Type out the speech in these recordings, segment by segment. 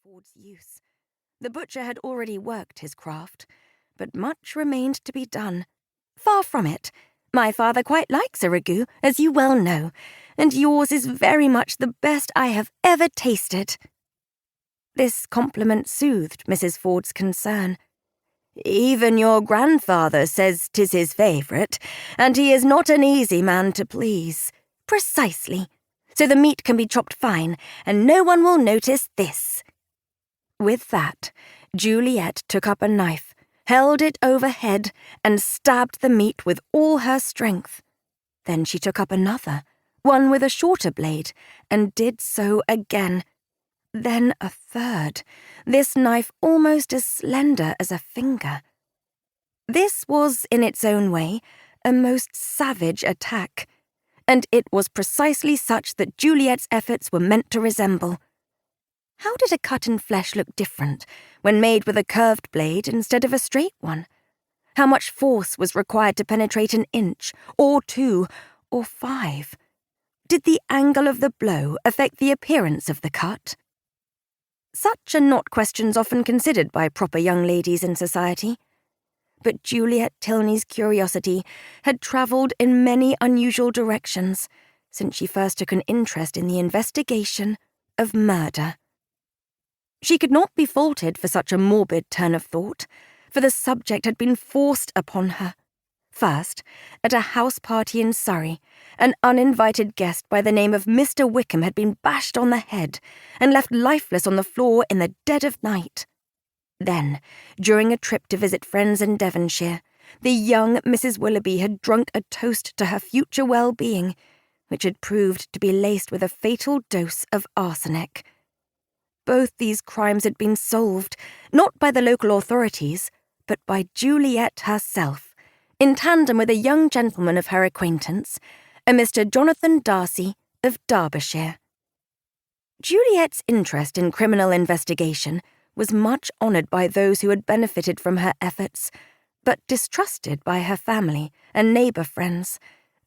Ford's use. The butcher had already worked his craft, but much remained to be done. Far from it. My father quite likes a ragout, as you well know, and yours is very much the best I have ever tasted. This compliment soothed Mrs. Ford's concern. Even your grandfather says 'tis his favourite, and he is not an easy man to please. Precisely. So the meat can be chopped fine, and no one will notice this. With that, Juliet took up a knife, held it overhead, and stabbed the meat with all her strength. Then she took up another, one with a shorter blade, and did so again. Then a third, this knife almost as slender as a finger. This was, in its own way, a most savage attack, and it was precisely such that Juliet's efforts were meant to resemble. How did a cut in flesh look different when made with a curved blade instead of a straight one? How much force was required to penetrate an inch, or 2, or 5? Did the angle of the blow affect the appearance of the cut? Such are not questions often considered by proper young ladies in society. But Juliet Tilney's curiosity had travelled in many unusual directions since she first took an interest in the investigation of murder. She could not be faulted for such a morbid turn of thought, for the subject had been forced upon her. First, at a house party in Surrey, an uninvited guest by the name of Mr. Wickham had been bashed on the head and left lifeless on the floor in the dead of night. Then, during a trip to visit friends in Devonshire, the young Mrs. Willoughby had drunk a toast to her future well-being, which had proved to be laced with a fatal dose of arsenic. Both these crimes had been solved, not by the local authorities, but by Juliet herself, in tandem with a young gentleman of her acquaintance, a Mr. Jonathan Darcy of Derbyshire. Juliet's interest in criminal investigation was much honoured by those who had benefited from her efforts, but distrusted by her family and neighbour friends,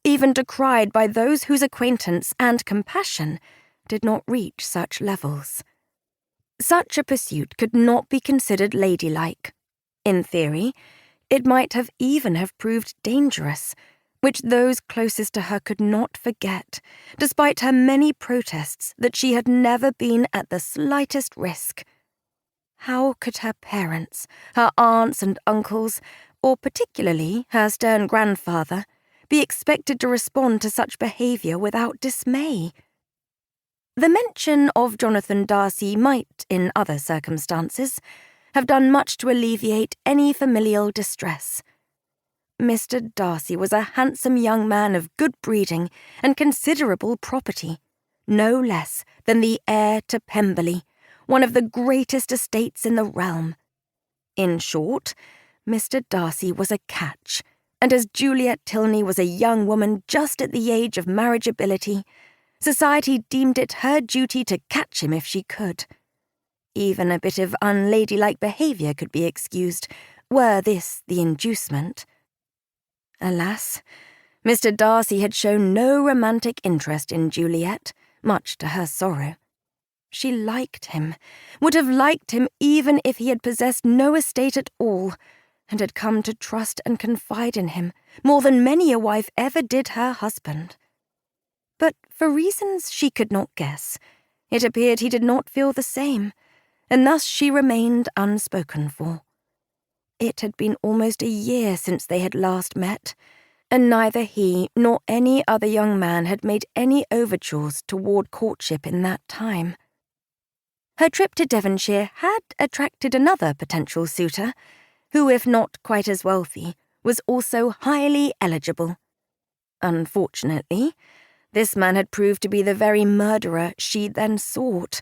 even decried by those whose acquaintance and compassion did not reach such levels. Such a pursuit could not be considered ladylike. In theory, it might even have proved dangerous, which those closest to her could not forget, despite her many protests that she had never been at the slightest risk. How could her parents, her aunts and uncles, or particularly her stern grandfather, be expected to respond to such behaviour without dismay? The mention of Jonathan Darcy might, in other circumstances, have done much to alleviate any familial distress. Mr. Darcy was a handsome young man of good breeding and considerable property, no less than the heir to Pemberley, one of the greatest estates in the realm. In short, Mr. Darcy was a catch, and as Juliet Tilney was a young woman just at the age of marriageability, society deemed it her duty to catch him if she could. Even a bit of unladylike behaviour could be excused, were this the inducement. Alas, Mr. Darcy had shown no romantic interest in Juliet, much to her sorrow. She liked him, would have liked him even if he had possessed no estate at all, and had come to trust and confide in him more than many a wife ever did her husband. But for reasons she could not guess, it appeared he did not feel the same, and thus she remained unspoken for. It had been almost a year since they had last met, and neither he nor any other young man had made any overtures toward courtship in that time. Her trip to Devonshire had attracted another potential suitor, who, if not quite as wealthy, was also highly eligible. Unfortunately, this man had proved to be the very murderer she then sought.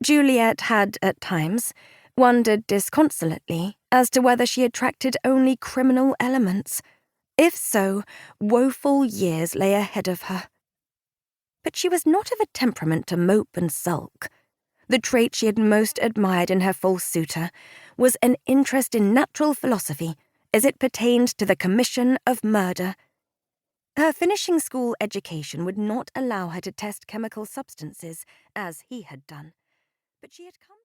Juliet had, at times, wondered disconsolately as to whether she attracted only criminal elements. If so, woeful years lay ahead of her. But she was not of a temperament to mope and sulk. The trait she had most admired in her false suitor was an interest in natural philosophy as it pertained to the commission of murder. Her finishing school education would not allow her to test chemical substances, as he had done, but she had come